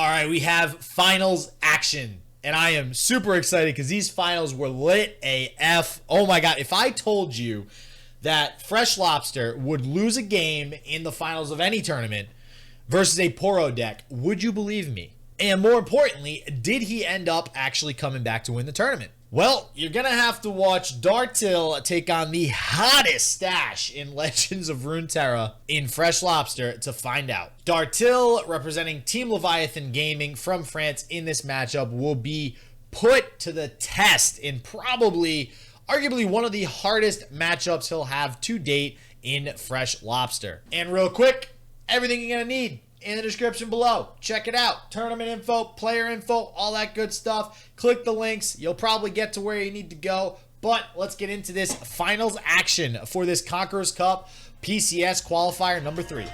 All right, we have finals action. And I am super excited because these finals were lit AF. Oh my God. If I told you that Freshlobster would lose a game in the finals of any tournament versus a Poro deck, would you believe me? And more importantly, did he end up actually coming back to win the tournament? Well, you're going to have to watch Dartill take on the hottest stash in Legends of Runeterra in Freshlobster to find out. Dartill, representing Team Leviathan Gaming from France in this matchup, will be put to the test in probably, arguably, one of the hardest matchups he'll have to date in Freshlobster. And real quick, everything you're going to need in the description below. Check it out. Tournament info, player info, all that good stuff. Click the links. You'll probably get to where you need to go. But let's get into this finals action for this Conquerors Cup PCS qualifier number 3.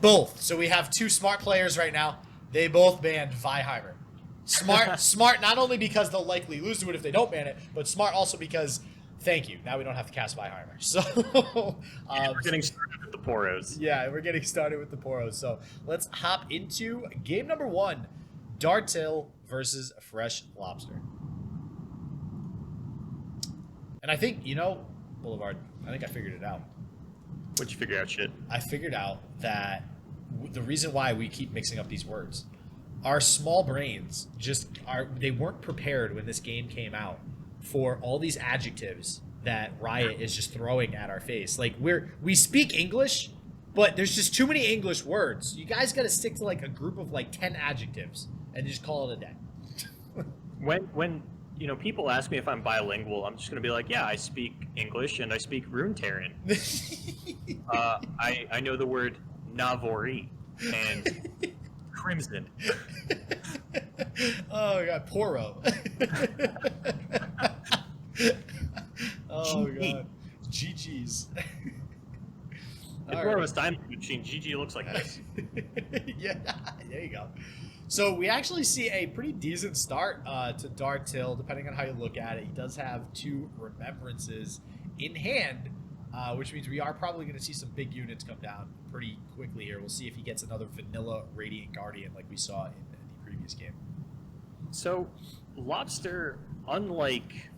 Both. So we have two smart players right now. They both banned Viheimer. Smart not only because they'll likely lose to it if they don't ban it, but smart also because, thank you, now we don't have to cast Viheimer. So we're getting started with the Poros. Yeah, we're getting started with the Poros. So let's hop into game number 1, Dartill versus Freshlobster. And I think, Boulevard, I think I figured it out. What'd you figure out, shit? I figured out that the reason why we keep mixing up these words, our small brains they weren't prepared when this game came out for all these adjectives that Riot is just throwing at our face. Like we speak English, but there's just too many English words. You guys got to stick to like a group of like 10 adjectives and just call it a day. When people ask me if I'm bilingual, I'm just gonna be like, yeah, I speak English and I speak Runeterran. I know the word Navori and Crimson. Oh God, Poro. Oh God, GG's. If we're a time machine, GG looks like this. Yeah, there you go. So we actually see a pretty decent start to Dartill, depending on how you look at it. He does have 2 remembrances in hand, which means we are probably going to see some big units come down pretty quickly here. We'll see if he gets another vanilla Radiant Guardian like we saw in the previous game. So, Lobster, unlike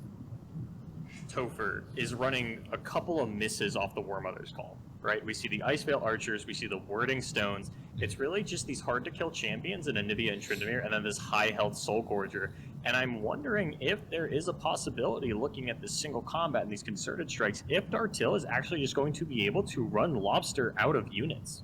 Topher, is running a couple of misses off the War Mother's Call, right? We see the Iceveil Archers, we see the Wording Stones. It's really just these hard-to-kill champions in Anivia and Tryndamere, and then this high-health Soul Gorger. And I'm wondering if there is a possibility, looking at this single combat and these concerted strikes, if Dartill is actually just going to be able to run Lobster out of units.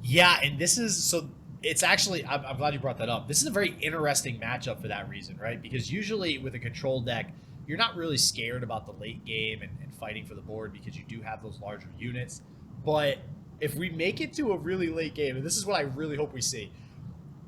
Yeah, and this is... so it's actually... I'm glad you brought that up. This is a very interesting matchup for that reason, right? Because usually with a control deck, you're not really scared about the late game and fighting for the board because you do have those larger units. But if we make it to a really late game, and this is what I really hope we see,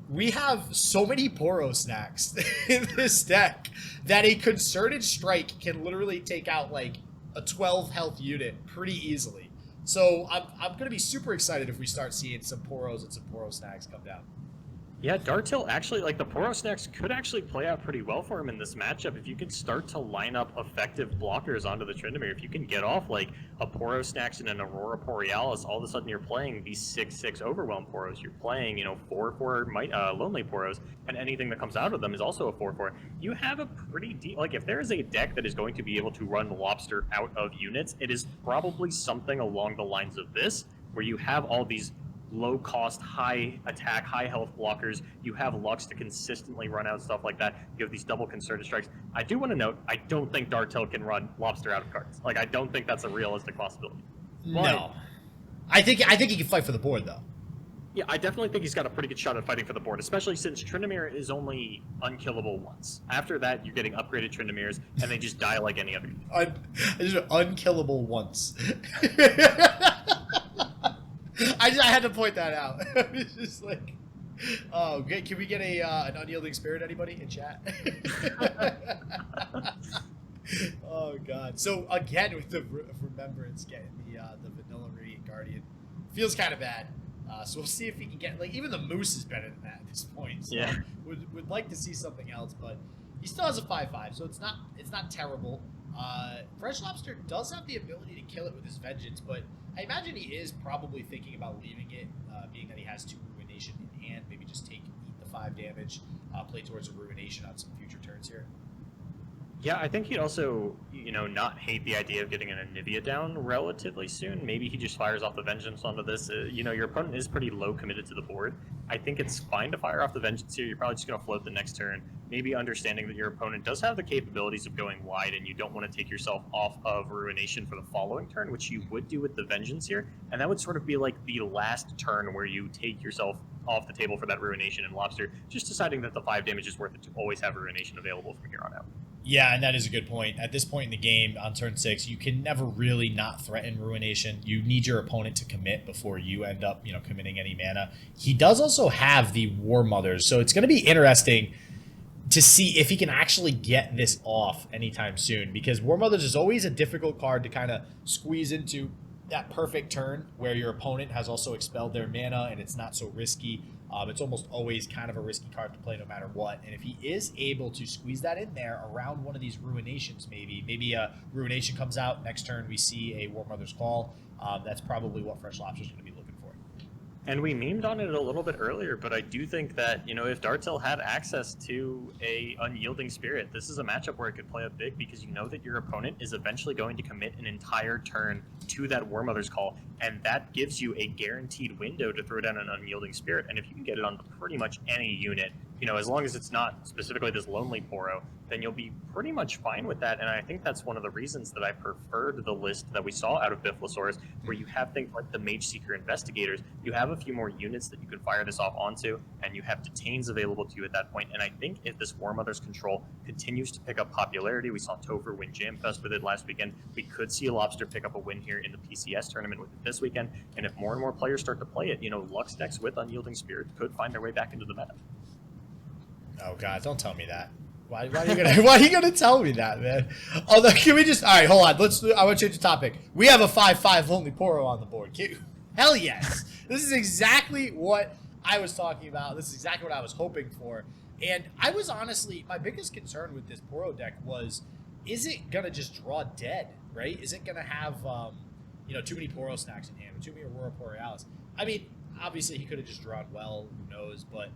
we have so many Poro snacks in this deck that a concerted strike can literally take out like a 12 health unit pretty easily. So I'm going to be super excited if we start seeing some Poros and some Poro snacks come down. Yeah, Dartill actually, like the Poro snacks could actually play out pretty well for him in this matchup. If you can start to line up effective blockers onto the Tryndamere, if you can get off like a Poro snacks and an Aurora Borealis, all of a sudden you're playing these 6/6 Overwhelm Poros. You're playing, 4/4 Lonely Poros, and anything that comes out of them is also a 4/4. You have a pretty deep, like if there is a deck that is going to be able to run Lobster out of units, it is probably something along the lines of this, where you have all these low cost, high attack, high health blockers. You have Lux to consistently run out stuff like that. You have these double concerted strikes. I do want to note, I don't think Dartill can run Lobster out of cards. Like, I don't think that's a realistic possibility. No. I think he can fight for the board, though. Yeah, I definitely think he's got a pretty good shot at fighting for the board, especially since Tryndamere is only unkillable once. After that, you're getting upgraded Tryndameres, and they just die like any other. Unkillable once. I had to point that out. It's just like, oh, okay. Can we get an unyielding spirit? Anybody in chat? Oh God. So again, with the remembrance getting the vanilla Radiant Guardian, feels kind of bad. So we'll see if he can get, like, even the Moose is better than that at this point. So Yeah. would like to see something else, but he still has a 5/5, so it's not terrible. Freshlobster does have the ability to kill it with his Vengeance, but I imagine he is probably thinking about leaving it, being that he has 2 Ruination in hand. Maybe just eat the 5 damage, play towards a Ruination on some future turns here. Yeah, I think he'd also, not hate the idea of getting an Anivia down relatively soon. Maybe he just fires off the Vengeance onto this. Your opponent is pretty low committed to the board. I think it's fine to fire off the Vengeance here. You're probably just going to float the next turn. Maybe understanding that your opponent does have the capabilities of going wide and you don't want to take yourself off of Ruination for the following turn, which you would do with the Vengeance here. And that would sort of be like the last turn where you take yourself off the table for that Ruination and Lobster, just deciding that the 5 damage is worth it to always have Ruination available from here on out. Yeah, and that is a good point. At this point in the game, on turn 6, you can never really not threaten Ruination. You need your opponent to commit before you end up, committing any mana. He does also have the War Mothers, so it's going to be interesting to see if he can actually get this off anytime soon, because War Mothers is always a difficult card to kind of squeeze into that perfect turn where your opponent has also expelled their mana and it's not so risky. It's almost always kind of a risky card to play no matter what. And if he is able to squeeze that in there around one of these Ruinations, maybe a Ruination comes out, next turn we see a War Mother's Call, that's probably what Freshlobster is going to be looking for. And we memed on it a little bit earlier, but I do think that, if Dartill had access to a Unyielding Spirit, this is a matchup where it could play up big, because you know that your opponent is eventually going to commit an entire turn to that War Mother's Call, and that gives you a guaranteed window to throw down an Unyielding Spirit. And if you can get it on pretty much any unit, as long as it's not specifically this lonely Poro, then you'll be pretty much fine with that. And I think that's one of the reasons that I preferred the list that we saw out of Biflosaurus, where you have things like the Mage Seeker Investigators. You have a few more units that you can fire this off onto, and you have Detains available to you at that point. And I think if this War Mother's control continues to pick up popularity, we saw Topher win Jamfest with it last weekend, we could see a Lobster pick up a win here in the PCS tournament with it this weekend. And if more and more players start to play it, Lux decks with Unyielding Spirit could find their way back into the meta. Oh God, don't tell me that. Why are you gonna tell me that, man? Although, can we just, all right, hold on. I want to change the topic. We have a 5/5 lonely Poro on the board. Hell yes. This is exactly what I was talking about. This is exactly what I was hoping for. And I was honestly, my biggest concern with this Poro deck was, is it gonna just draw dead, right? Is it gonna have, too many Poro snacks in hand, or too many Aurora Borealis? I mean, obviously he could have just drawn well, who knows, but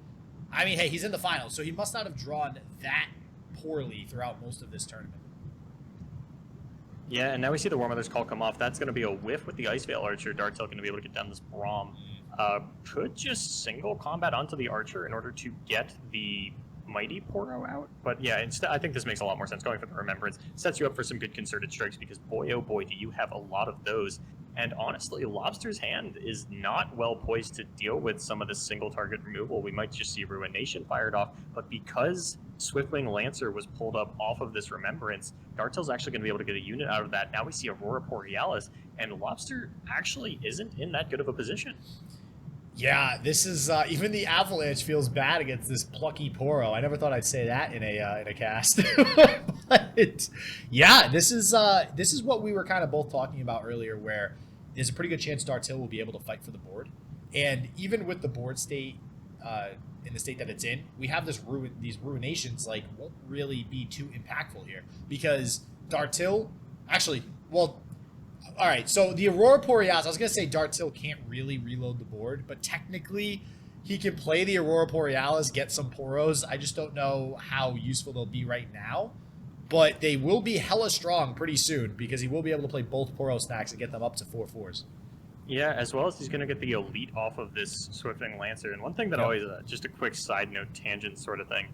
I mean, hey, he's in the finals, so he must not have drawn that poorly throughout most of this tournament. Yeah, and now we see the War Mother's Call come off. That's going to be a whiff with the Ice Veil Archer. Dartill going to be able to get down this Braum. Could just single combat onto the Archer in order to get the Mighty Poro out. But yeah, I think this makes a lot more sense. Going for the Remembrance sets you up for some good concerted strikes, because boy, oh boy, do you have a lot of those. And honestly, Lobster's hand is not well poised to deal with some of this single target removal. We might just see Ruination fired off, but because Swiftwing Lancer was pulled up off of this Remembrance, Dartill's actually going to be able to get a unit out of that. Now we see Aurora Borealis, and Lobster actually isn't in that good of a position. Yeah, this is even the Avalanche feels bad against this plucky Poro. I never thought I'd say that in a cast. But yeah, this is what we were kind of both talking about earlier, where there's a pretty good chance Dartill will be able to fight for the board. And even with the board state in the state that it's in, we have these Ruinations won't really be too impactful here, because Dartill actually, well, all right, so the Aurora Borealis, I was going to say Dartill can't really reload the board, but technically he can play the Aurora Borealis, get some Poros. I just don't know how useful they'll be right now, but they will be hella strong pretty soon, because he will be able to play both Poro stacks and get them up to 4/4s. Yeah, as well as he's going to get the Elite off of this Swiftwing Lancer. And one thing that always, just a quick side note, tangent sort of thing,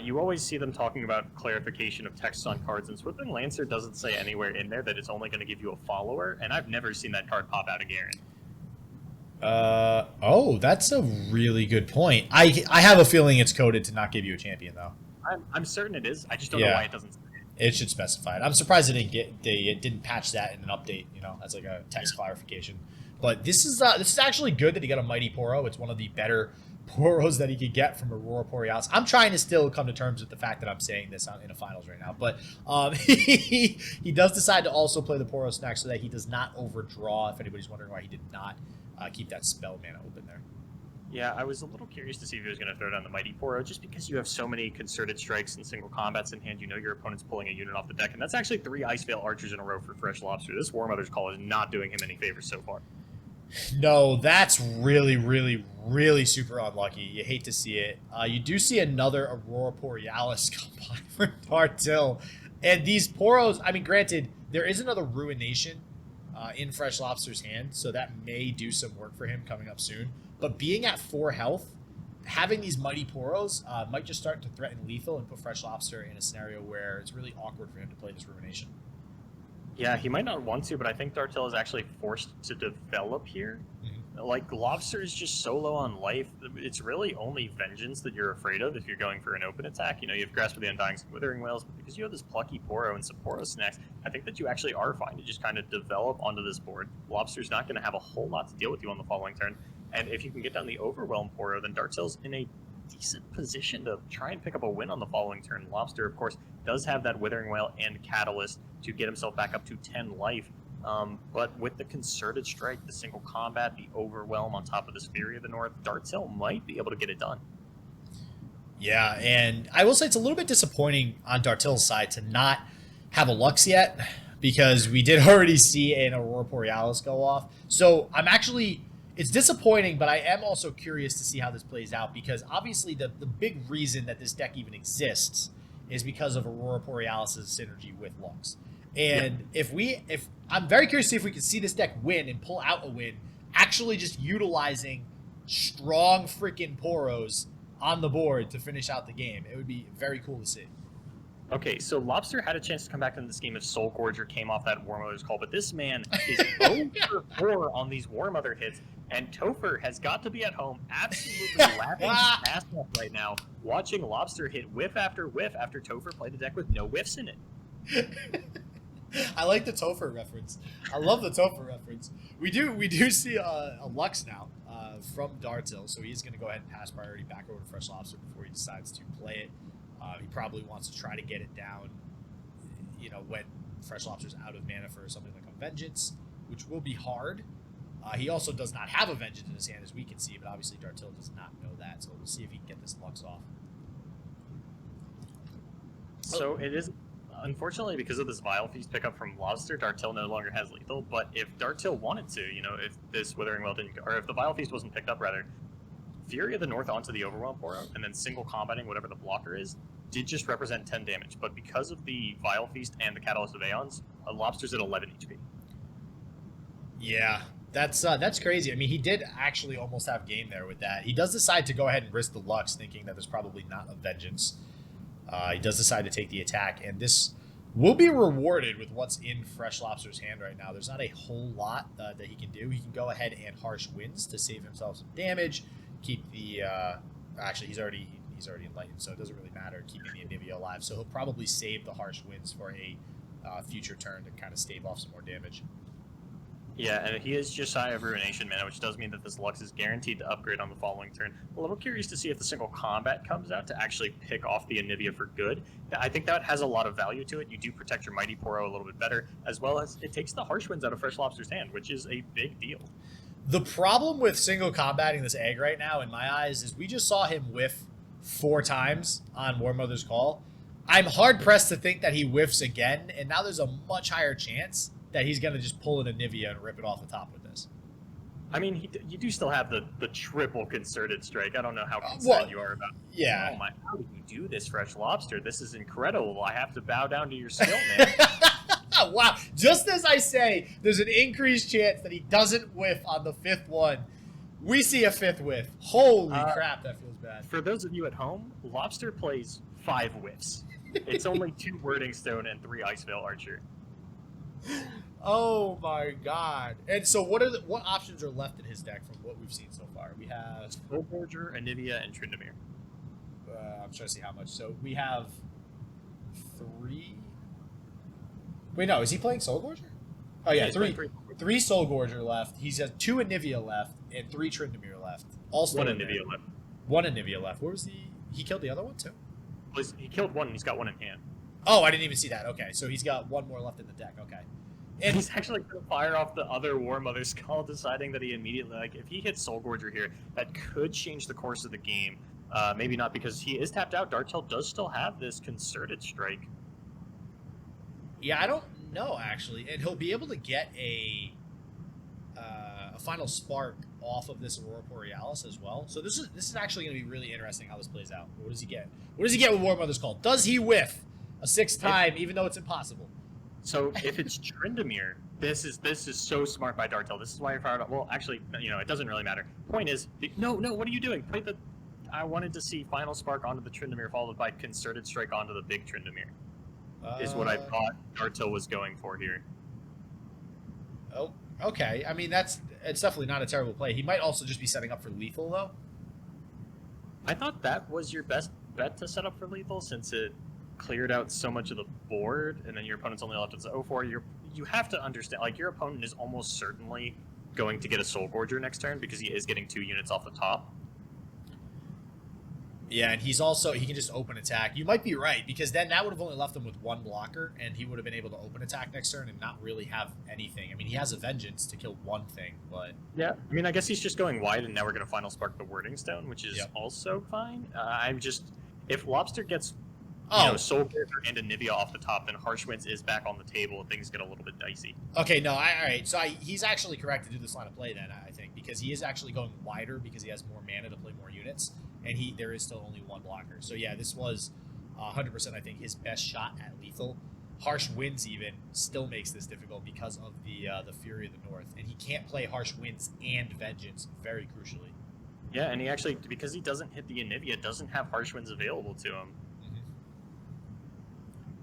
you always see them talking about clarification of text on cards, and Swiftwing Lancer doesn't say anywhere in there that it's only going to give you a follower, and I've never seen that card pop out again. Oh, that's a really good point. I have a feeling it's coded to not give you a champion, though. I'm certain it is. I just don't know why it doesn't say it. It should specify it. I'm surprised they didn't patch that in an update, as like a text clarification. But this is actually good that he got a Mighty Poro. It's one of the better Poros that he could get from Aurora Borealis. I'm trying to still come to terms with the fact that I'm saying this in a finals right now. But he does decide to also play the Poro snack so that he does not overdraw, if anybody's wondering why he did not keep that spell mana open there. Yeah, I was a little curious to see if he was going to throw down the Mighty Poro, just because you have so many concerted strikes and single combats in hand. You know your opponent's pulling a unit off the deck, and that's actually 3 Iceveil Archers in a row for Freshlobster. This War Mother's Call is not doing him any favors so far. No, that's really, really, really super unlucky. You hate to see it. You do see another Aurora Borealis come by for Dartill. And these Poros, I mean, granted, there is another Ruination in Freshlobster's hand, so that may do some work for him coming up soon. But being at 4 health, having these Mighty Poros might just start to threaten lethal and put Freshlobster in a scenario where it's really awkward for him to play this Ruination. Yeah, he might not want to, but I think Dartill is actually forced to develop here. Mm-hmm. Like, Lobster is just so low on life. It's really only Vengeance that you're afraid of if you're going for an open attack. You know, you have Grasp of the Undying and Withering Wails, but because you have this Plucky Poro and some Poro Snacks, I think that you actually are fine to just kind of develop onto this board. Lobster's not going to have a whole lot to deal with you on the following turn. And if you can get down the Overwhelm Poro, then Dartill's in a decent position to try and pick up a win on the following turn. Lobster, of course, does have that Withering Wail and Catalyst to get himself back up to 10 life. But with the Concerted Strike, the single combat, the Overwhelm on top of this Fury of the North, Dartill might be able to get it done. Yeah, and I will say it's a little bit disappointing on Dartill's side to not have a Lux yet, because we did already see an Aurora Borealis go off. So I'm actually... It's disappointing, but I am also curious to see how this plays out, because obviously the big reason that this deck even exists is because of Aurora Borealis' synergy with Lux. And if I'm very curious to see if we can see this deck win and pull out a win, actually just utilizing strong freaking Poros on the board to finish out the game. It would be very cool to see. Okay, so Lobster had a chance to come back into this game if Soul Gorger came off that War Mother's Call, but this man is 0 for 4 on these War Mother hits, and Topher has got to be at home absolutely laughing his ass off right now, watching Lobster hit whiff after Topher played the deck with no whiffs in it. I like the Topher reference. I love the Topher reference. We do see a Lux now from Dartill, so he's going to go ahead and pass priority back over to Freshlobster before he decides to play it. He probably wants to try to get it down, you know, when Freshlobster's out of mana for something like a Vengeance, which will be hard. He also does not have a Vengeance in his hand, as we can see, but obviously Dartill does not know that, so we'll see if he can get this Lux off. So it is, unfortunately, because of this Vile Feast pickup from Lobster, Dartill no longer has lethal, but if Dartill wanted to, you know, if this Withering Wail didn't, or if the Vile Feast wasn't picked up, rather, Fury of the North onto the Overwhelm Poro, and then single combating whatever the blocker is, did just represent 10 damage, but because of the Vile Feast and the Catalyst of Aeons, Lobster's at 11 HP. Yeah, that's crazy. I mean, he did actually almost have game there with that. He does decide to go ahead and risk the Lux, thinking that there's probably not a Vengeance. He does decide to take the attack, and this will be rewarded with what's in Freshlobster's hand right now. There's not a whole lot that he can do. He can go ahead and Harsh Winds to save himself some damage, keep the... actually, he's already enlightened, so it doesn't really matter keeping the Anivia alive. So he'll probably save the Harsh Winds for a future turn to kind of stave off some more damage. Yeah, and he is just shy of Ruination mana, which does mean that this Lux is guaranteed to upgrade on the following turn. A little curious to see if the single combat comes out to actually pick off the Anivia for good. I think that has a lot of value to it. You do protect your Mighty Poro a little bit better, as well as it takes the Harsh Winds out of Freshlobster's hand, which is a big deal. The problem with single combating this egg right now, in my eyes, is we just saw him whiff 4 times on War Mother's Call. I'm hard-pressed to think that he whiffs again, and now there's a much higher chance that he's going to just pull an Anivia and rip it off the top with this. I mean, you do still have the triple Concerted Strike. I don't know how concerned you are about it. Yeah. Oh my, how did you do this, Freshlobster? This is incredible. I have to bow down to your skill, man. Wow. Just as I say, there's an increased chance that he doesn't whiff on the 5th one. We see a 5th whiff. Holy crap, that feels bad. For those of you at home, Lobster plays 5 whiffs. It's only 2 Wording Stone and 3 Iceveil Archer. Oh my god. And so what options are left in his deck from what we've seen so far? We have Soul Gorger, Anivia, and Tryndamere. I'm trying to see how much. So we have 3. Wait, no, is he playing Soul Gorger? Oh yeah, three Soul Gorger left. He has 2 Anivia left and 3 Tryndamere left. All still 1 Anivia left. 1 Anivia left. Where was he killed the other one too? He killed 1 and he's got 1 in hand. Oh, I didn't even see that. Okay, so he's got 1 more left in the deck. Okay. And he's actually going to fire off the other War Mother's Call, deciding that he immediately, like, if he hits Soul Gorger here, that could change the course of the game. Maybe not, because he is tapped out. Dartill does still have this Concerted Strike. yeah, I don't know actually, and he'll be able to get a final spark off of this Aurora Borealis as well. So this is actually going to be really interesting how this plays out. What does he get? What does he get with War Mother's Call? Does he whiff a sixth time, even though it's impossible? So if it's Tryndamere, this is so smart by Dartill. This is why he fired up. Well, actually, it doesn't really matter. Point is, no, what are you doing? I wanted to see Final Spark onto the Tryndamere, followed by Concerted Strike onto the big Tryndamere. Is what I thought Dartill was going for here. Oh, okay. I mean, it's definitely not a terrible play. He might also just be setting up for lethal, though. I thought that was your best bet to set up for lethal, since it cleared out so much of the board, and then your opponent's only left with 0-4. You have to understand, like, your opponent is almost certainly going to get a Soul Gorger next turn because he is getting 2 units off the top. Yeah, and he can just open attack. You might be right, because then that would have only left him with 1 blocker, and he would have been able to open attack next turn and not really have anything. I mean, he has a Vengeance to kill 1 thing, but... Yeah, I mean, I guess he's just going wide, and now we're going to Final Spark the Wording Stone, which is also fine. If Lobster gets Soul Gorger and Anivia off the top, then Harsh Winds is back on the table, and things get a little bit dicey. Okay, no, all right. So he's actually correct to do this line of play then, I think, because he is actually going wider because he has more mana to play more units. And there is still only 1 blocker. So yeah, this was 100%, I think, his best shot at lethal. Harsh Winds even still makes this difficult because of the Fury of the North. And he can't play Harsh Winds and Vengeance, very crucially. Yeah, and he actually, because he doesn't hit the Anivia, doesn't have Harsh Winds available to him. Mm-hmm.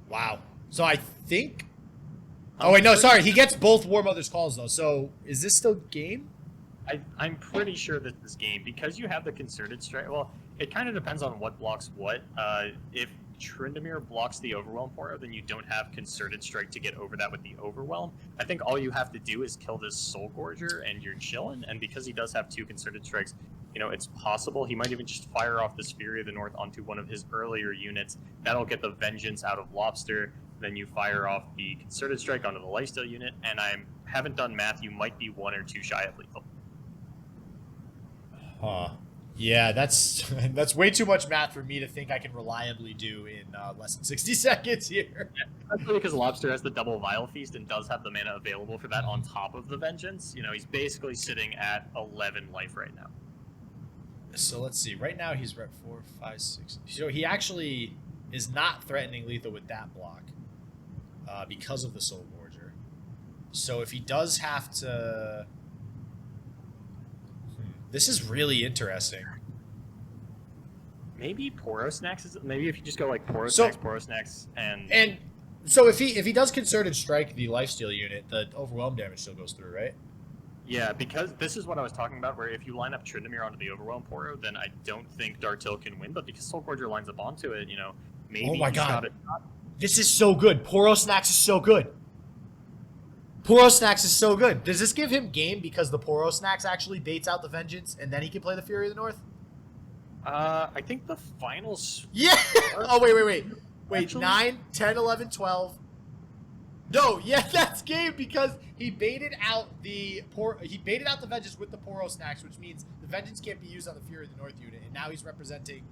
Wow. So I think... Oh, wait, no, sorry. He gets both War Mother's Calls, though. So is this still game? I'm pretty sure that this game, because you have the Concerted Strike, well, it kind of depends on what blocks what. If Tryndamere blocks the Overwhelm Poro, then you don't have Concerted Strike to get over that with the Overwhelm. I think all you have to do is kill this Soul Gorger, and you're chilling. And because he does have 2 Concerted Strikes, it's possible he might even just fire off this Fury of the North onto one of his earlier units. That'll get the Vengeance out of Lobster. Then you fire off the Concerted Strike onto the Lifesteal unit, and I haven't done math. You might be 1 or 2 shy of lethal. Huh. Yeah, that's way too much math for me to think I can reliably do in less than 60 seconds here. That's really because Lobster has the double Vile Feast and does have the mana available for that on top of the Vengeance. He's basically sitting at 11 life right now. So let's see. Right now he's at 4, 5, 6. So he actually is not threatening lethal with that block because of the Soul Gorger. So if he does have to... This is really interesting. Maybe Poro Snacks maybe if you just go like Poro Snacks, and so if he does Concerted Strike the Lifesteal unit, the Overwhelm damage still goes through, right? Yeah, because this is what I was talking about, where if you line up Tryndamere onto the Overwhelm Poro, then I don't think Dartill can win, but because Soul Gorger lines up onto it, maybe... Oh my god. This is so good. Poro Snacks is so good. Poro Snacks is so good. Does this give him game because the Poro Snacks actually baits out the Vengeance and then he can play the Fury of the North? I think the finals... Yeah! Oh, wait. Wait, Actually? 9, 10, 11, 12. No, yeah, that's game because he baited out the Vengeance with the Poro Snacks, which means the Vengeance can't be used on the Fury of the North unit, and now he's representing...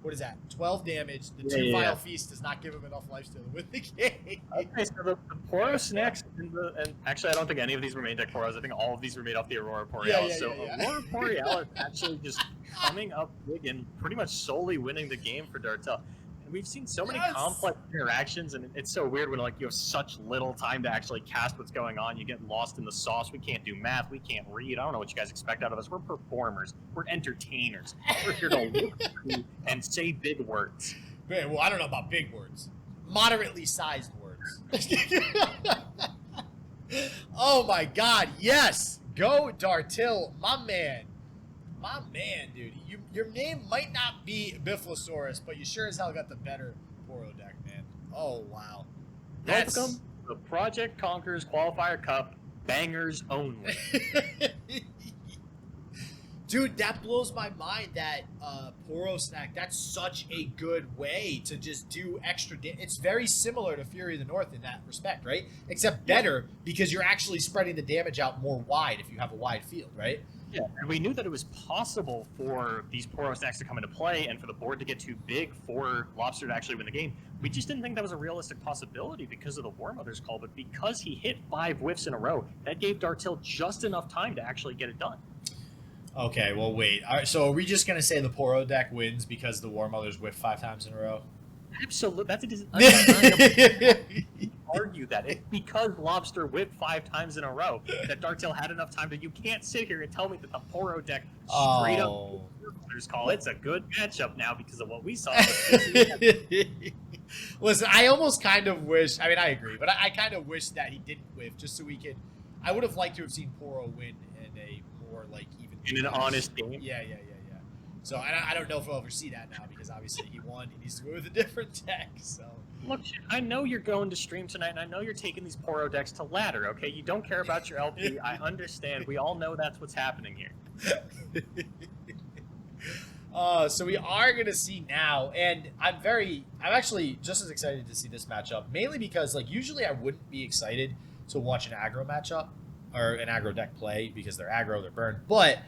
What is that? 12 damage. The 2 Vile Feast does not give him enough lifesteal to win the game. Okay, so the Poro Snacks, and actually I don't think any of these were made deck Poros. I think all of these were made off the Aurora Borealis. Aurora Borealis actually just coming up big and pretty much solely winning the game for Dartill. And we've seen so many complex interactions, and it's so weird when you have such little time to actually cast what's going on. You get lost in the sauce. We can't do math. We can't read. I don't know what you guys expect out of us. We're performers. We're entertainers. We're here to look through and say big words. Man, well, I don't know about big words. Moderately sized words. Oh my god, yes! Go Dartill, my man. My man, dude. Your name might not be Bifflosaurus, but you sure as hell got the better Poro deck, man. Oh, wow. Welcome to the Project Conquerors Qualifier Cup, bangers only. Dude, that blows my mind that Poro snack, that's such a good way to just do extra it's very similar to Fury of the North in that respect, right? Except better because you're actually spreading the damage out more wide if you have a wide field, right? Yeah, and we knew that it was possible for these Poro stacks to come into play and for the board to get too big for Lobster to actually win the game. We just didn't think that was a realistic possibility because of the War Mother's call, but because he hit 5 whiffs in a row, that gave Dartill just enough time to actually get it done. Okay, well, wait. All right, so are we just going to say the Poro deck wins because the War Mother's whiffed 5 times in a row? Absolutely. That's undeniable. Argue that it's because Lobster whipped 5 times in a row that Dartill had enough time that you can't sit here and tell me that the Poro deck straight up call it's a good matchup now because of what we saw. Listen, I almost kind of wish. I mean, I agree, but I kind of wish that he didn't whiff just so we could. I would have liked to have seen Poro win in a more like even in an honest game. Yeah. So I don't know if we'll ever see that now because obviously he won. He needs to go with a different deck. So look, I know you're going to stream tonight, and I know you're taking these Poro decks to ladder. Okay, you don't care about your LP. I understand. We all know that's what's happening here. So we are going to see now, and I'm actually just as excited to see this matchup, mainly because like usually I wouldn't be excited to watch an aggro matchup or an aggro deck play because they're aggro, they're burned, but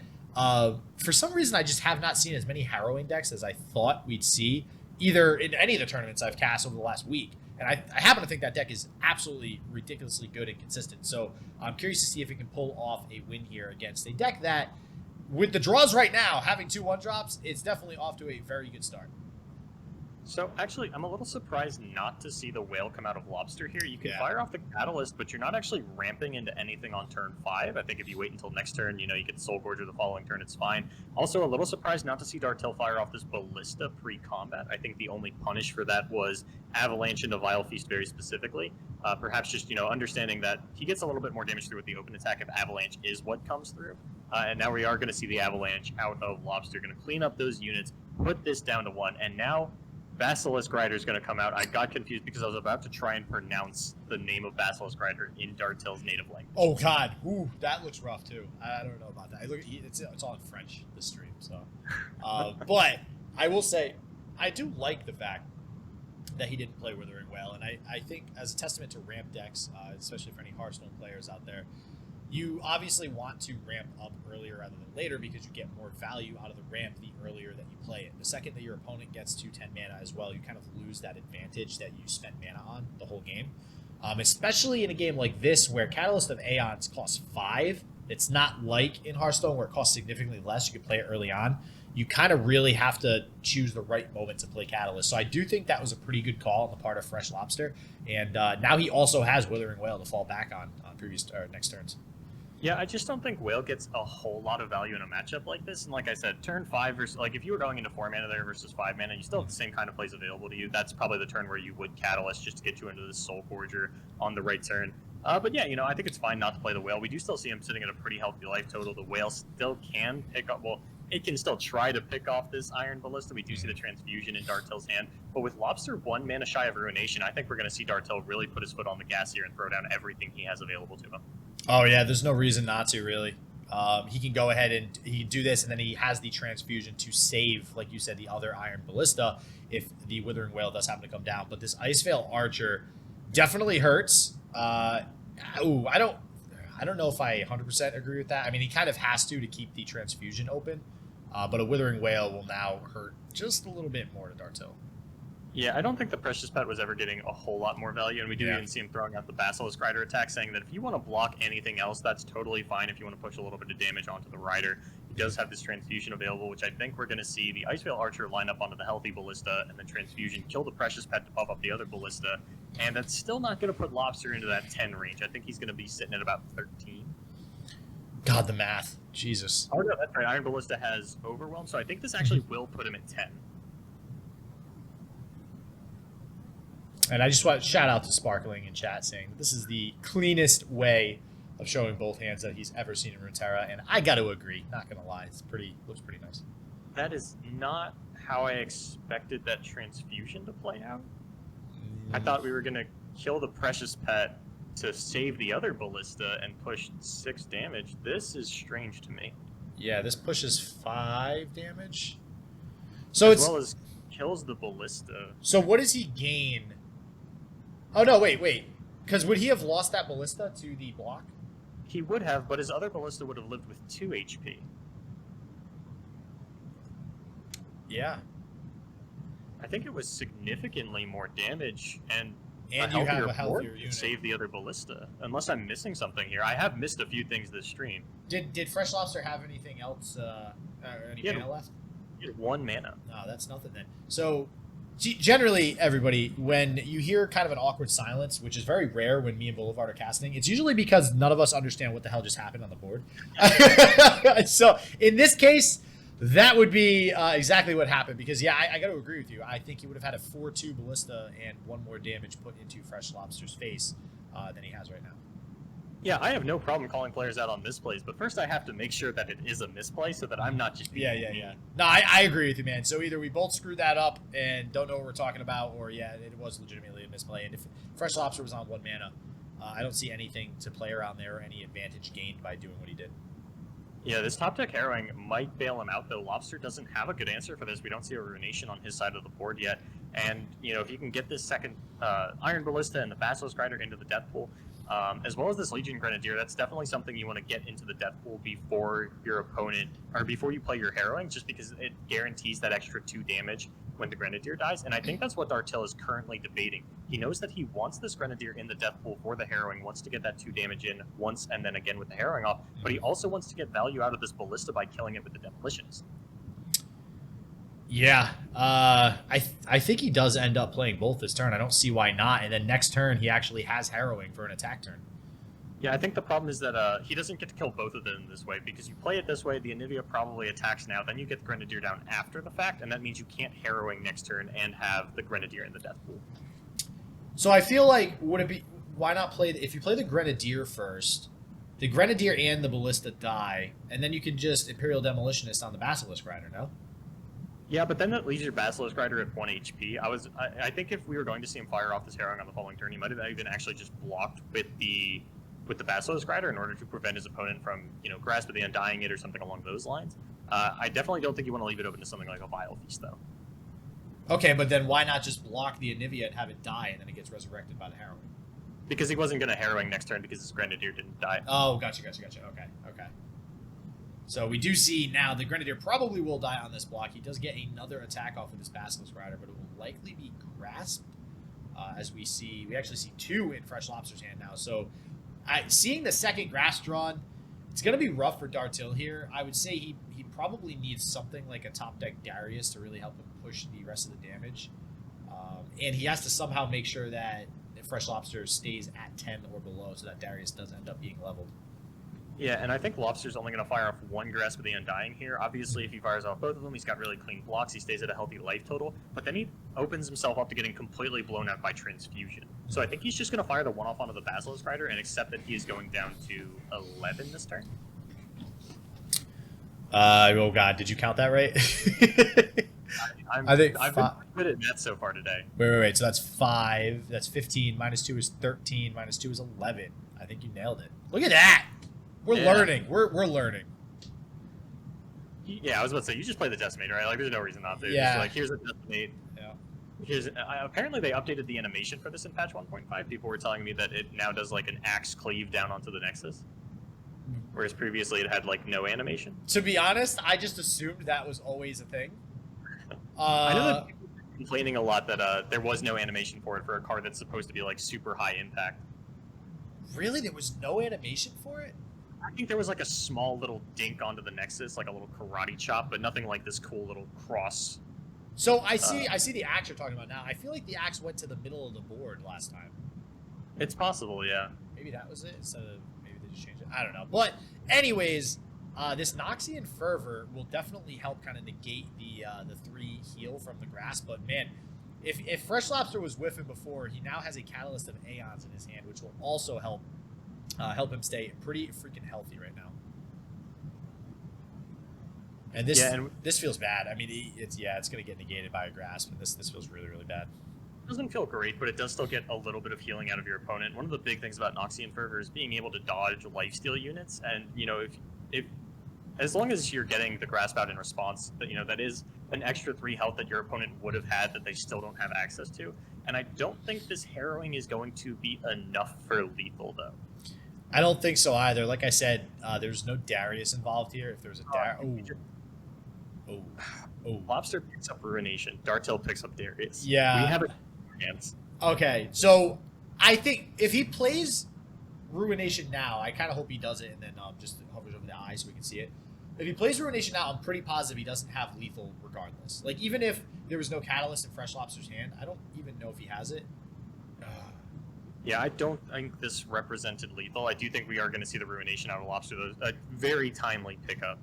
for some reason I just have not seen as many harrowing decks as I thought we'd see either in any of the tournaments I've cast over the last week. And I happen to think that deck is absolutely ridiculously good and consistent. So I'm curious to see if it can pull off a win here against a deck that, with the draws right now, having 2 1-drops, it's definitely off to a very good start. So, actually, I'm a little surprised not to see the Whale come out of Lobster here. You can fire off the Catalyst, but you're not actually ramping into anything on turn 5. I think if you wait until next turn, you get Soul Gorger the following turn, it's fine. Also, a little surprised not to see Dartill fire off this Ballista pre-combat. I think the only punish for that was Avalanche into Vile Feast very specifically. Perhaps just, understanding that he gets a little bit more damage through with the open attack if Avalanche is what comes through. And now we are going to see the Avalanche out of Lobster, going to clean up those units, put this down to 1, and now Basilisk Rider is going to come out. I got confused because I was about to try and pronounce the name of Basilisk Rider in Dartill's native language. Oh God, ooh, that looks rough too. I don't know about that. It's all in French, this stream. So, but I will say, I do like the fact that he didn't play Withering Whale, and I think as a testament to ramp decks, especially for any Hearthstone players out there, you obviously want to ramp up earlier rather than later because you get more value out of the ramp the earlier that you play it. The second that your opponent gets to 10 mana as well, you kind of lose that advantage that you spent mana on the whole game. Especially in a game like this where Catalyst of Aeons costs 5. It's not like in Hearthstone where it costs significantly less. You can play it early on. You kind of really have to choose the right moment to play Catalyst. So I do think that was a pretty good call on the part of Freshlobster. And now he also has Withering Whale to fall back on previous or next turns. Yeah, I just don't think Whale gets a whole lot of value in a matchup like this. And like I said, turn 5 versus, like if you were going into 4 mana there versus 5 mana, you still have the same kind of plays available to you. That's probably the turn where you would Catalyst just to get you into the Soul Forger on the right turn. But yeah, I think it's fine not to play the Whale. We do still see him sitting at a pretty healthy life total. The Whale still can pick up, well, it can still try to pick off this Iron Ballista. We do see the Transfusion in Dartill's hand. But with Lobster 1 mana shy of Ruination, I think we're going to see Dartill really put his foot on the gas here and throw down everything he has available to him. Oh, yeah, there's no reason not to, really. He can go ahead and he can do this, and then he has the Transfusion to save, like you said, the other Iron Ballista if the Withering Whale does happen to come down. But this Iceveil Archer definitely hurts. I don't know if I 100% agree with that. I mean, he kind of has to keep the Transfusion open. But a Withering Whale will now hurt just a little bit more to Dartill. Yeah, I don't think the Precious Pet was ever getting a whole lot more value, and we do even see him throwing out the Basilisk Rider attack, saying that if you want to block anything else, that's totally fine if you want to push a little bit of damage onto the Rider. He does have this Transfusion available, which I think we're going to see the Iceveil Archer line up onto the healthy Ballista, and then Transfusion kill the Precious Pet to pop up the other Ballista, and that's still not going to put Lobster into that 10 range. I think he's going to be sitting at about 13. God, the math. Jesus. Oh, no, that's right. Iron Ballista has Overwhelm, so I think this actually will put him at 10. And I just want to shout out to Sparkling in chat saying this is the cleanest way of showing both hands that he's ever seen in Runeterra, and I got to agree. Not gonna lie, looks pretty nice. That is not how I expected that Transfusion to play out. I thought we were gonna kill the Precious Pet to save the other Ballista and push 6 damage. This is strange to me. Yeah, this pushes 5 damage. So as it's well as kills the ballista. so what does he gain? Oh no, wait. Because would he have lost that ballista to the block? He would have, but his other ballista would have lived with 2 HP. Yeah. I think it was significantly more damage and You have a healthier unit. Save the other ballista. Unless I'm missing something here. I have missed a few things this stream. Did Freshlobster have anything else? Any mana left? He had 1 mana. No, that's nothing then. So generally, everybody, when you hear kind of an awkward silence, which is very rare when me and Boulevard are casting, it's usually because none of us understand what the hell just happened on the board. So in this case, that would be exactly what happened. Because, yeah, I got to agree with you. I think he would have had a 4-2 ballista and 1 more damage put into Freshlobster's face than he has right now. Yeah, I have no problem calling players out on misplays, but first I have to make sure that it is a misplay so that I'm not just being Yeah. No, I agree with you, man. So either we both screwed that up and don't know what we're talking about, or yeah, it was legitimately a misplay. And if Freshlobster was on 1 mana, I don't see anything to play around there or any advantage gained by doing what he did. Yeah, this top deck Harrowing might bail him out, though. Lobster doesn't have a good answer for this. We don't see a Ruination on his side of the board yet. And, you know, if you can get this second Iron Ballista and the Basilisk Rider into the death pool, as well as this Legion Grenadier, that's definitely something you want to get into the death pool before your opponent, or before you play your Harrowing, just because it guarantees that extra 2 damage when the Grenadier dies. And I think that's what Dartill is currently debating. He knows that he wants this Grenadier in the death pool for the Harrowing, wants to get that 2 damage in once and then again with the Harrowing off, but he also wants to get value out of this Ballista by killing it with the Demolitionist. Yeah, I think he does end up playing both this turn. I don't see why not. And then next turn, he actually has Harrowing for an attack turn. Yeah, I think the problem is that he doesn't get to kill both of them this way, because you play it this way, the Anivia probably attacks now, then you get the Grenadier down after the fact, and that means you can't Harrowing next turn and have the Grenadier in the death pool. So I feel like, why not play, if you play the Grenadier first, the Grenadier and the Ballista die, and then you can just Imperial Demolitionist on the Basilisk Rider, no? Yeah, but then that leaves your Basilisk Rider at 1 HP. I think if we were going to see him fire off this Harrowing on the following turn, he might have even actually just blocked with the Basilisk Rider in order to prevent his opponent from, you know, Grasp of the Undying it or something along those lines. I definitely don't think you want to leave it open to something like a Vile Feast, though. Okay, but then why not just block the Anivia and have it die, and then it gets resurrected by the Harrowing? Because he wasn't going to Harrowing next turn because his Grenadier didn't die. Oh, gotcha. Okay. So we do see now the Grenadier probably will die on this block. He does get another attack off of this Basilisk Rider, but it will likely be Grasp. As we actually see 2 in Freshlobster's hand now. So seeing the second Grasp drawn, it's going to be rough for Dartill here. I would say he probably needs something like a top deck Darius to really help him push the rest of the damage. And he has to somehow make sure that Freshlobster stays at 10 or below so that Darius does end up being leveled. Yeah, and I think Lobster's only going to fire off 1 Grasp of the Undying here. Obviously, if he fires off both of them, he's got really clean blocks. He stays at a healthy life total. But then he opens himself up to getting completely blown out by Transfusion. So I think he's just going to fire the 1-off onto the Basilisk Rider and accept that he is going down to 11 this turn. Oh, God. Did you count that right? I've been good at math so far today. Wait. So that's 5. That's 15. Minus 2 is 13. Minus 2 is 11. I think you nailed it. Look at that. We're learning. We're learning. Yeah, I was about to say, you just play the Decimator, right? Like, there's no reason not to. Yeah. Just like, here's a Decimate. Yeah. Apparently they updated the animation for this in patch 1.5. People were telling me that it now does, like, an axe cleave down onto the Nexus. Whereas previously it had, like, no animation. To be honest, I just assumed that was always a thing. I know that people were complaining a lot that there was no animation for it for a card that's supposed to be, like, super high impact. Really? There was no animation for it? I think there was like a small little dink onto the Nexus, like a little karate chop, but nothing like this cool little cross. So I see the axe you're talking about now. I feel like the axe went to the middle of the board last time. It's possible, yeah. Maybe that was it instead of maybe they just changed it. I don't know. But anyways, this Noxian Fervor will definitely help kind of negate the 3 heal from the Grasp. But man, if Freshlobster was whiffing before, he now has a Catalyst of Aeons in his hand, which will also help him stay pretty freaking healthy right now. And this feels bad. I mean, it's going to get negated by a Grasp, and this feels really, really bad. It doesn't feel great, but it does still get a little bit of healing out of your opponent. One of the big things about Noxian Fervor is being able to dodge lifesteal units, and you know, if as long as you're getting the grasp out in response, that is an extra 3 health that your opponent would have had that they still don't have access to. And I don't think this harrowing is going to be enough for lethal, though. I don't think so either. Like I said, there's no Darius involved here. If there's a Lobster picks up Ruination. Dartill picks up Darius. Yeah. We have it in our hands. Okay, so I think if he plays Ruination now, I kind of hope he does it and then just hovers over the eye so we can see it. If he plays Ruination now, I'm pretty positive he doesn't have lethal regardless. Like, even if there was no Catalyst in Freshlobster's hand, I don't even know if he has it. Yeah, I don't think this represented lethal. I do think we are going to see the Ruination out of Lobster. A very timely pickup.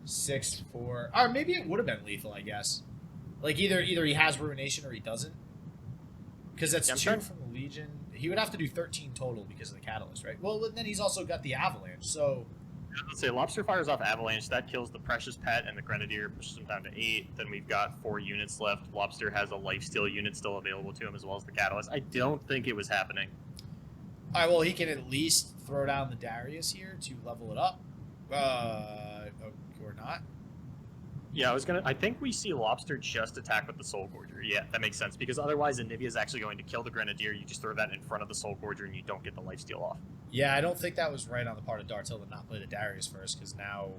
6-4. Or maybe it would have been lethal, I guess. Like, either he has Ruination or he doesn't. Because that's 2 from the Legion. He would have to do 13 total because of the Catalyst, right? Well, then he's also got the Avalanche, so... Let's say Lobster fires off Avalanche. That kills the Precious Pet and the Grenadier, pushes him down to 8. Then we've got 4 units left. Lobster has a lifesteal unit still available to him as well as the Catalyst. I don't think it was happening. All right, well, he can at least throw down the Darius here to level it up. Or not. Yeah, I think we see Lobster just attack with the Soul Gorger. Yeah, that makes sense, because otherwise Anivia is actually going to kill the Grenadier. You just throw that in front of the Soul Gorger and you don't get the lifesteal off. Yeah, I don't think that was right on the part of Dartill to not play the Darius first, because now...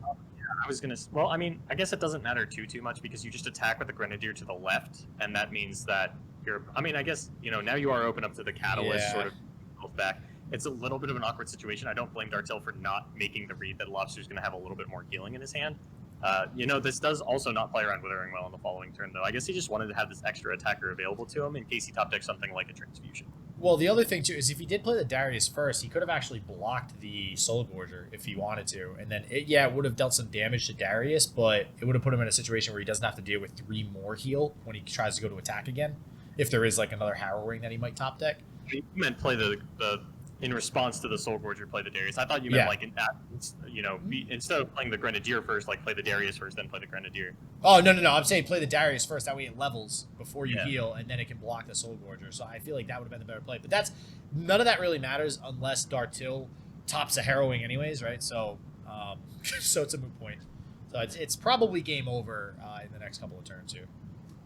Well, I mean, I guess it doesn't matter too much, because you just attack with the Grenadier to the left, and that means that I guess, now you are open up to the Catalyst sort of health back. It's a little bit of an awkward situation. I don't blame Dartill for not making the read that Lobster's going to have a little bit more healing in his hand. This does also not play around Withering Well on the following turn, though. I guess he just wanted to have this extra attacker available to him in case he top decks something like a Transfusion. Well, the other thing, too, is if he did play the Darius first, he could have actually blocked the Soul Gorger if he wanted to. And then, it would have dealt some damage to Darius, but it would have put him in a situation where he doesn't have to deal with 3 more heal when he tries to go to attack again, if there is, like, another Harrowing that he might top deck. You meant play the in response to the Soul Gorger, play the Darius. I thought you meant instead of playing the Grenadier first, like play the Darius first, then play the Grenadier. Oh, no. I'm saying play the Darius first. That way it levels before you heal, and then it can block the Soul Gorger. So I feel like that would have been the better play. But none of that really matters unless Dartill tops a Harrowing anyways, right? So so it's a moot point. So it's probably game over in the next couple of turns here.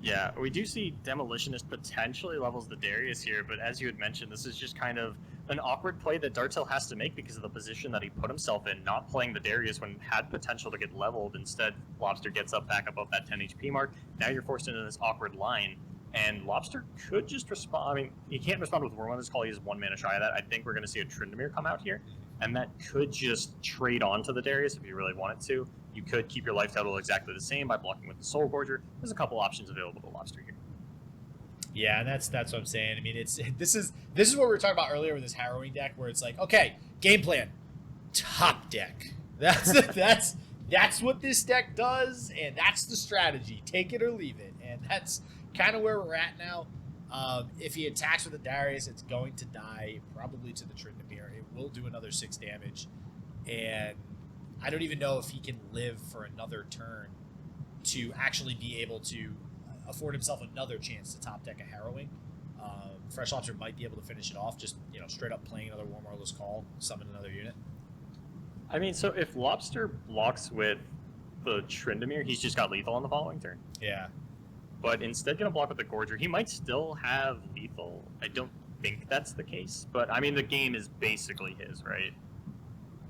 Yeah, we do see Demolitionist potentially levels the Darius here, but as you had mentioned, this is just kind of an awkward play that Dartill has to make because of the position that he put himself in, not playing the Darius when it had potential to get leveled. Instead, Lobster gets up back above that 10 HP mark. Now you're forced into this awkward line, and Lobster could just respond. I mean, he can't respond with Warmother's Call. He has 1 mana shy of that. I think we're going to see a Tryndamere come out here, and that could just trade onto the Darius if you really wanted to. You could keep your life total exactly the same by blocking with the Soul Gorger. There's a couple options available to Lobster here. Yeah, and that's what I'm saying. I mean, this is what we were talking about earlier with this Harrowing deck, where it's like, okay, game plan, top deck. That's what this deck does, and that's the strategy. Take it or leave it, and that's kind of where we're at now. If he attacks with the Darius, it's going to die probably to the Tryndamere. It will do another 6 damage, and I don't even know if he can live for another turn to actually be able to afford himself another chance to top deck a Harrowing. Freshlobster might be able to finish it off, just straight up playing another Warmother's Call, summon another unit. I mean, so if Lobster blocks with the Tryndamere, he's just got lethal on the following turn. Yeah. But instead going to block with the Gorger, he might still have lethal. I don't think that's the case, but I mean, the game is basically his, right?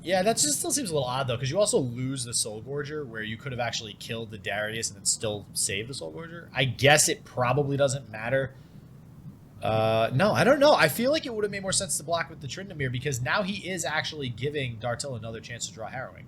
Yeah, that just still seems a little odd, though, because you also lose the Soul Gorger, where you could have actually killed the Darius and then still saved the Soul Gorger. I guess it probably doesn't matter. No, I don't know. I feel like it would have made more sense to block with the Tryndamere, because now he is actually giving Dartill another chance to draw Harrowing.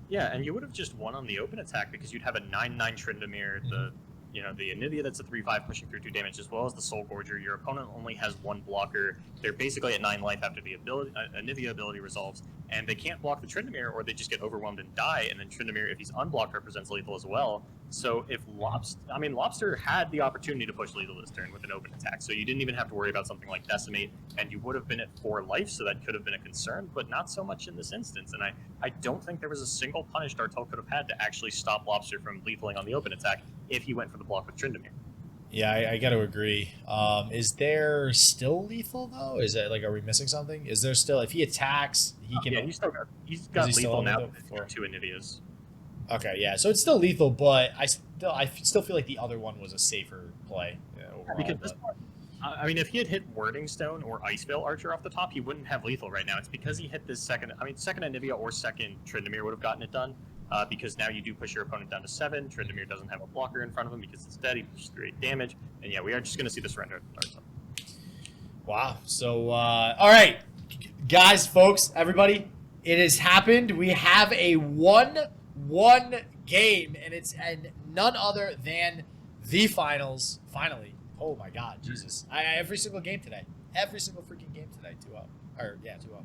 Yeah, and you would have just won on the open attack, because you'd have a 9/9 Tryndamere, the Anivia that's a 3/5 pushing through 2 damage, as well as the Soul Gorger. Your opponent only has 1 blocker. They're basically at 9 life after the Anivia ability resolves, and they can't block the Tryndamere, or they just get overwhelmed and die. And then Tryndamere, if he's unblocked, represents lethal as well. So if Lobster had the opportunity to push lethal this turn with an open attack, so you didn't even have to worry about something like Decimate, and you would have been at 4 life, so that could have been a concern, but not so much in this instance. And I don't think there was a single punish Dartill could have had to actually stop Lobster from lethaling on the open attack if he went for the block with Tryndamere. Yeah, I got to agree. Is there still lethal, though? Is it are we missing something? Is there still, if he attacks, he can... Yeah, he's got lethal now with 2 Anivias. Okay, yeah. So it's still lethal, but I still feel like the other one was a safer play overall. Because this one, I mean, if he had hit Wording Stone or Icevale Archer off the top, he wouldn't have lethal right now. It's because he hit this second. I mean, second Anivia or second Tryndamere would have gotten it done. Because now you do push your opponent down to 7. Tryndamere doesn't have a blocker in front of him because it's dead. He pushes 3 damage, and yeah, we are just going to see the surrender of Dartill. Wow. So, all right, guys, folks, everybody, it has happened. We have a 1-1 game, and it's none other than the finals. Finally. Oh my God, Jesus! Every single game today, every single freaking game today, 2-0. Or yeah, 2-0.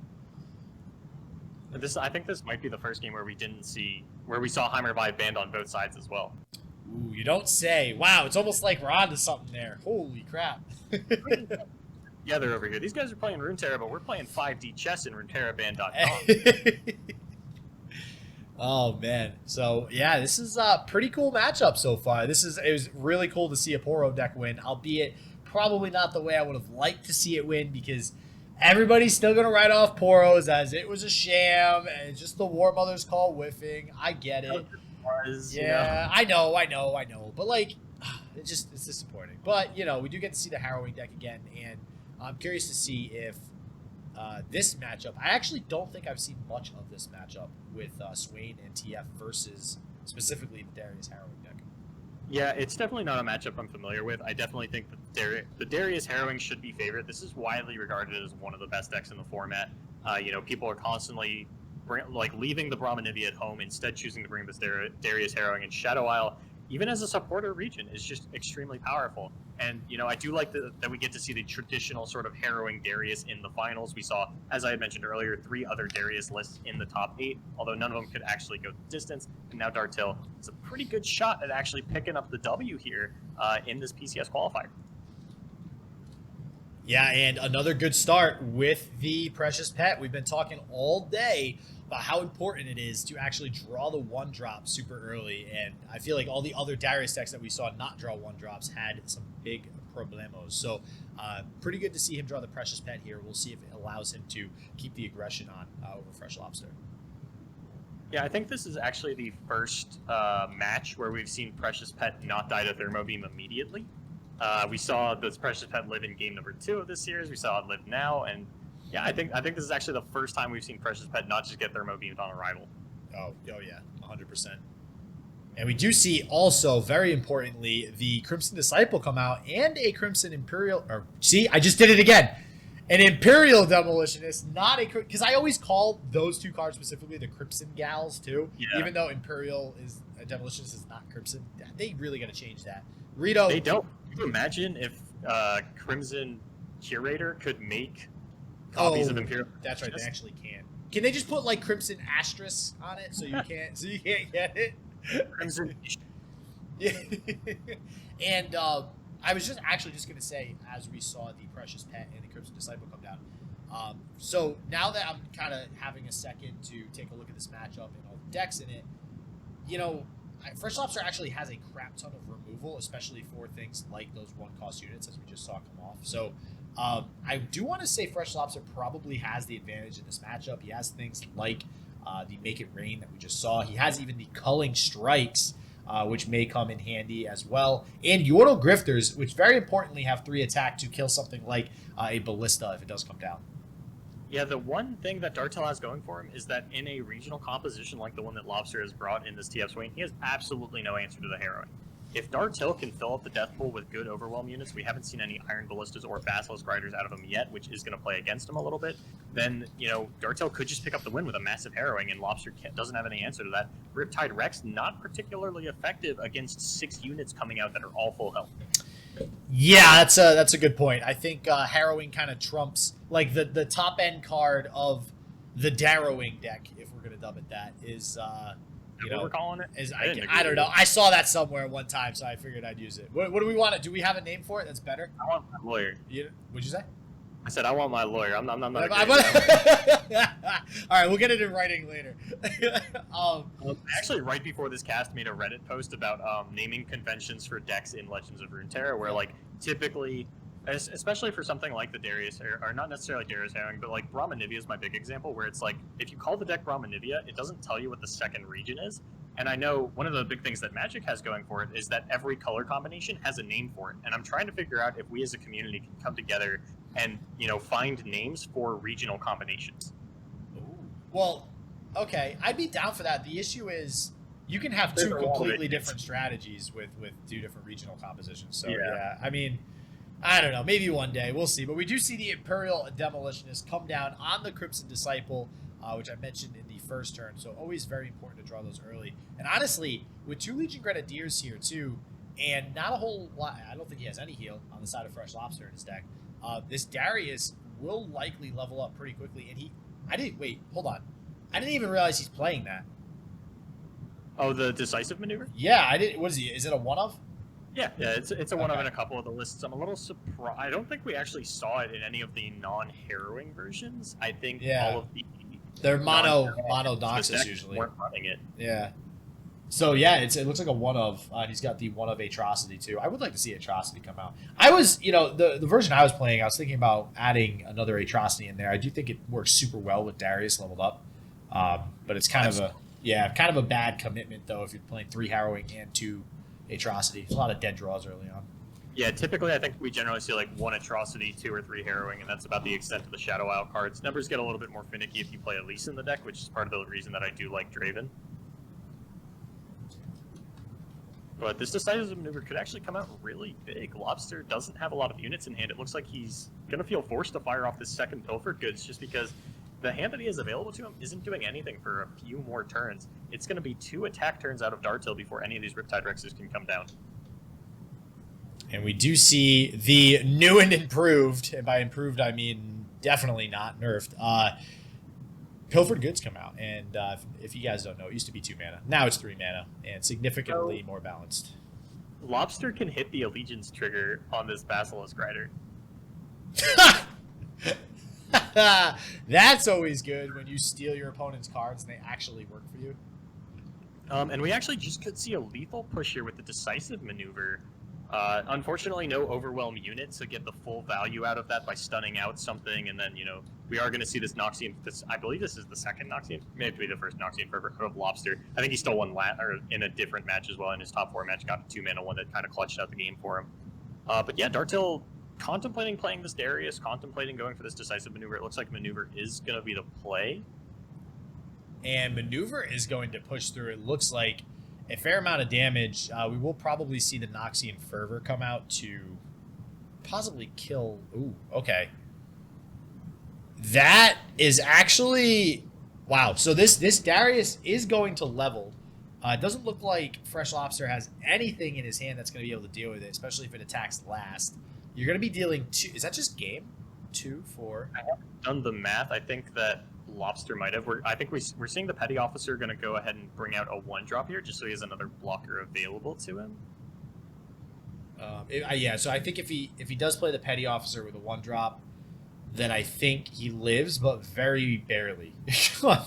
I think this might be the first game where we saw Heimervai banned on both sides as well. Ooh, you don't say. Wow, it's almost like we're onto something there. Holy crap. Yeah, they're over here. These guys are playing Runeterra, but we're playing 5D chess in RuneterraBand.com. Oh man. So yeah, this is a pretty cool matchup so far. It was really cool to see a Poro deck win, albeit probably not the way I would have liked to see it win, because everybody's still gonna write off Poros as it was a sham and it's just the War Mother's call whiffing. I get it. Yeah, I know. But like, it's disappointing. But you know, we do get to see the Harrowing deck again, and I'm curious to see if this matchup. I actually don't think I've seen much of this matchup with Swain and TF versus specifically the Darius Harrowing deck. Yeah, it's definitely not a matchup I'm familiar with. I definitely think that the Darius Harrowing should be favored. This is widely regarded as one of the best decks in the format. You know, people are constantly leaving the Brahmanivia at home, instead choosing to bring this Darius Harrowing, and Shadow Isle, even as a supporter region, is just extremely powerful. And, you know, I do like that we get to see the traditional sort of Harrowing Darius in the finals. We saw, as I had mentioned earlier, 3 other Darius lists in the top 8, although none of them could actually go the distance. And now Dartill is a pretty good shot at actually picking up the W here in this PCS qualifier. Yeah, and another good start with the Precious Pet. We've been talking all day about how important it is to actually draw the 1-drop super early, and I feel like all the other Darius decks that we saw not draw 1-drops had some big problemos. So pretty good to see him draw the Precious Pet here. We'll see if it allows him to keep the aggression on over Freshlobster. Yeah, I think this is actually the first match where we've seen Precious Pet not die to Thermo Beam immediately. We saw this Precious Pet live in game number 2 of this series. We saw it live now, and yeah, I think this is actually the first time we've seen Precious Pet not just get Thermo Beamed on arrival. Oh yeah, 100%. And we do see also, very importantly, the Crimson Disciple come out and a Crimson Imperial. Or see, I just did it again. An Imperial Demolitionist, not a, because I always call those 2 cards specifically the Crimson Gals too. Yeah. Even though Imperial is a Demolitionist is not Crimson, they really got to change that. Rito, they don't. Can you imagine if Crimson Curator could make copies of Imperial? That's right. They actually can. Can they just put like Crimson Asterisk on it so you can't get it? Crimson. Yeah. And I was just going to say, as we saw the Precious Pet and the Crimson Disciple come down. So now that I'm kind of having a second to take a look at this matchup and all the decks in it, you know, Freshlobster actually has a crap ton of removal, especially for things like those 1-cost units, as we just saw come off. So I do want to say Freshlobster probably has the advantage in this matchup. He has things like the Make It Rain that we just saw. He has even the Culling Strikes, which may come in handy as well. And Yordle Grifters, which very importantly have 3 attack to kill something like a Ballista if it does come down. Yeah, the one thing that Dartill has going for him is that in a regional composition like the one that Lobster has brought in this TF Swain, he has absolutely no answer to the Harrowing. If Dartill can fill up the Death Pool with good Overwhelm units, we haven't seen any Iron Ballistas or Basilisk Riders out of him yet, which is going to play against him a little bit, then, you know, Dartill could just pick up the win with a massive Harrowing, and Lobster doesn't have any answer to that. Riptide Rex, not particularly effective against 6 units coming out that are all full health. Yeah, that's a good point. I think Harrowing kind of trumps, like, the top end card of the Darrowing deck, if we're gonna dub it that, is you know, what we're calling it? Is I don't know. I saw that somewhere one time, so I figured I'd use it. What do we want? Do we have a name for it that's better? I want my lawyer. What'd you say? I said I want my lawyer. I'm not. All right, we'll get it in writing later. Actually, right before this cast, made a Reddit post about naming conventions for decks in Legends of Runeterra, where like typically, especially for something like the Darius, or not necessarily Darius Harrowing, but like Brahmanivia is my big example, where it's like if you call the deck Brahmanivia, it doesn't tell you what the second region is. And I know one of the big things that Magic has going for it is that every color combination has a name for it. And I'm trying to figure out if we as a community can come together and, find names for regional combinations. Ooh. Well, okay, I'd be down for that. The issue is you can have two completely different strategies with two different regional compositions. So yeah, I mean, I don't know. Maybe one day we'll see. But we do see the Imperial Demolitionist come down on the Crimson Disciple, which I mentioned in the first turn. So always very important to draw those early. And honestly, with 2 Legion Grenadiers here too, and not a whole lot. I don't think he has any heal on the side of Freshlobster in his deck. This Darius will likely level up pretty quickly. And hold on. I didn't even realize he's playing that. Oh, the decisive maneuver? Yeah, I didn't. What is he? Is it a one of? Yeah, it's a one of in a couple of the lists. I'm a little surprised. I don't think we actually saw it in any of the non-harrowing versions. I think all of they're mono Noxus usually. Weren't running it. Yeah. So yeah, it looks like a one of. He's got the one of Atrocity too. I would like to see Atrocity come out. I was, the version I was playing, I was thinking about adding another Atrocity in there. I do think it works super well with Darius leveled up, but it's kind of a bad commitment though if you're playing 3 harrowing and 2 Atrocity. There's a lot of dead draws early on. Yeah, typically I think we generally see like 1 Atrocity, 2 or 3 harrowing, and that's about the extent of the Shadow Isle cards. Numbers get a little bit more finicky if you play Elise in the deck, which is part of the reason that I do like Draven. But this decisive maneuver could actually come out really big. Lobster doesn't have a lot of units in hand. It looks like he's going to feel forced to fire off this second Pilfered Goods just because the hand that he has available to him isn't doing anything for a few more turns. It's going to be 2 attack turns out of Dartill before any of these Riptide Rexes can come down. And we do see the new and improved, and by improved I mean definitely not nerfed, Pilfered Goods come out. And if you guys don't know, it used to be 2 mana. Now it's 3 mana, and significantly more balanced. Lobster can hit the Allegiance trigger on this Basilisk Rider. That's always good when you steal your opponent's cards and they actually work for you. And we actually just could see a lethal push here with the decisive maneuver. Unfortunately, no overwhelm unit to get the full value out of that by stunning out something, and then, we are going to see this Noxian. I believe this is the second Noxian, maybe the first Noxian Fervor of Lobster. I think he still won in a different match as well. In his top 4 match, got a 2 mana one that kind of clutched out the game for him. But yeah, Dartill contemplating playing this Darius, contemplating going for this decisive maneuver. It looks like maneuver is going to be the play. And maneuver is going to push through. It looks like a fair amount of damage. We will probably see the Noxian Fervor come out to possibly kill. Ooh, okay. That is actually... Wow. So this Darius is going to level. It doesn't look like Freshlobster has anything in his hand that's going to be able to deal with it, especially if it attacks last. You're going to be dealing 2... Is that just game? 2, 4? I haven't done the math. I think that Lobster might have. I think we're seeing the Petty Officer going to go ahead and bring out a 1-drop here just so he has another blocker available to him. Yeah, so I think if he does play the Petty Officer with a 1-drop, then I think he lives, but very barely.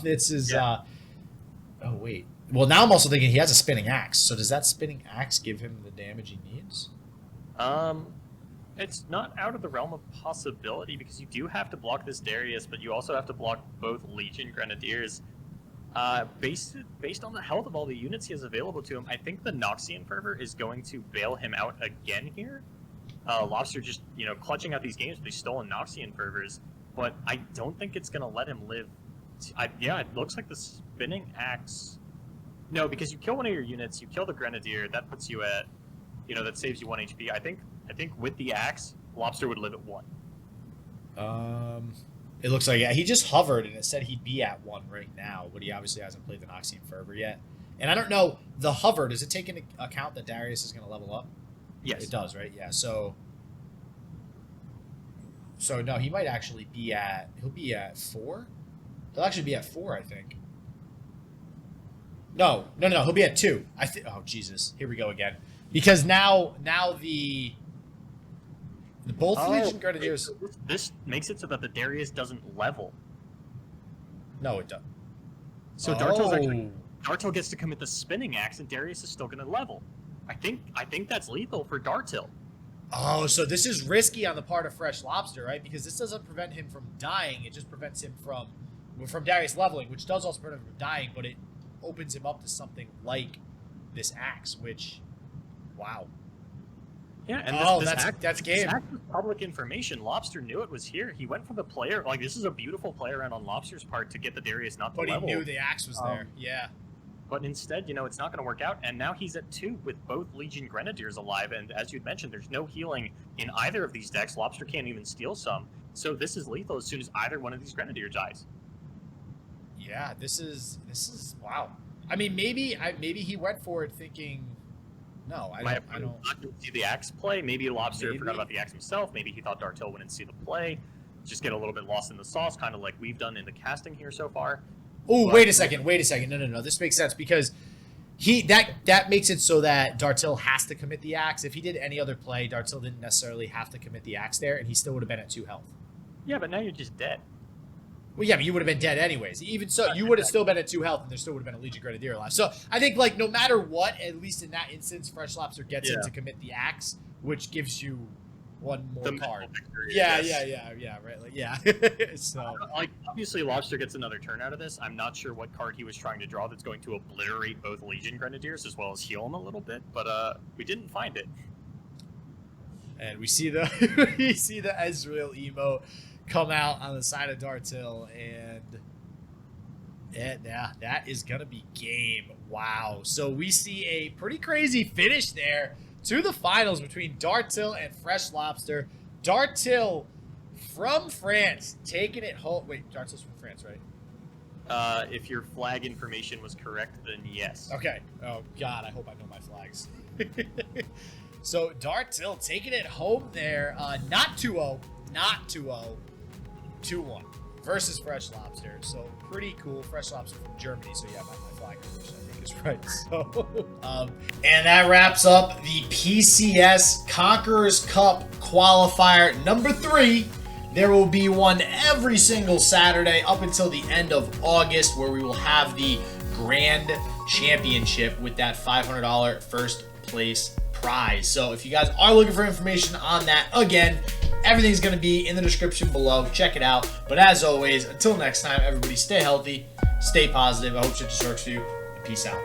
This is... oh, wait. Well, now I'm also thinking he has a Spinning Axe. So does that Spinning Axe give him the damage he needs? It's not out of the realm of possibility because you do have to block this Darius, but you also have to block both Legion Grenadiers. Based on the health of all the units he has available to him, I think the Noxian Fervor is going to bail him out again here. Lobster just, clutching out these games with these stolen Noxian Fervors, but I don't think it's going to let him live. It looks like the Spinning Axe... No, because you kill one of your units, you kill the Grenadier, that puts you at, that saves you 1 HP. I think with the axe, Lobster would live at 1. It looks like he just hovered and it said he'd be at 1 right now, but he obviously hasn't played the Noxian Fervor yet. And I don't know, the hover, does it take into account that Darius is going to level up? Yes. It does, right? Yeah, so no, he might actually be he'll be at 4? He'll actually be at 4, I think. No, he'll be at 2. Oh, Jesus. Here we go again. Because now the both Legion Grenadiers... This makes it so that the Darius doesn't level. No, it doesn't. So Dartill gets to commit the Spinning Axe, and Darius is still going to level. I think that's lethal for Dartill. Oh, so this is risky on the part of Freshlobster, right? Because this doesn't prevent him from dying. It just prevents him from Darius leveling, which does also prevent him from dying, but opens him up to something like this axe, which, wow. Yeah, and that's game. This axe was public information. Lobster knew it was here. He went for the player. Like, this is a beautiful play around on Lobster's part to get the Darius not to level. But he knew the axe was there. Yeah. But instead, you know, it's not going to work out. And now he's at 2 with both Legion Grenadiers alive. And as you'd mentioned, there's no healing in either of these decks. Lobster can't even steal some. So this is lethal as soon as either one of these Grenadiers dies. Yeah, this is wow. I mean, maybe he went for it thinking, no, I don't see the axe play. Maybe Lobster forgot about the axe himself. Maybe he thought Dartill wouldn't see the play. Just get a little bit lost in the sauce, kind of like we've done in the casting here so far. Oh, wait a second. No. This makes sense because that makes it so that Dartill has to commit the axe. If he did any other play, Dartill didn't necessarily have to commit the axe there, and he still would have been at 2 health. Yeah, but now you're just dead. Well, yeah, but you would have been dead anyways. Even so, you would have still been at 2 health, and there still would have been a Legion Grenadier alive. So I think, like, no matter what, at least in that instance, Freshlobster gets him to commit the axe, which gives you one more card. Yeah, right. Like, yeah. So, like, obviously, Lobster gets another turn out of this. I'm not sure what card he was trying to draw that's going to obliterate both Legion Grenadiers as well as heal them a little bit, but we didn't find it. And we see the Ezreal emo come out on the side of Dartill, and yeah, that is gonna be game. Wow. So we see a pretty crazy finish there to the finals between Dartill and Freshlobster. Dartill from France taking it home. Wait, Dartill's from France, right? If your flag information was correct, then yes. Okay. Oh God, I hope I know my flags. So Dartill taking it home there, not 2-0, 2-1 versus Freshlobster. So pretty cool. Freshlobster from Germany. So yeah, my flag information I think is right. So, and that wraps up the PCS Conquerors Cup qualifier number 3. There will be one every single Saturday up until the end of August, where we will have the Grand Championship with that $500 first place prize. So if you guys are looking for information on that, again, everything's going to be in the description below. Check it out. But as always, until next time, everybody stay healthy, stay positive. I hope shit just works for you. And peace out.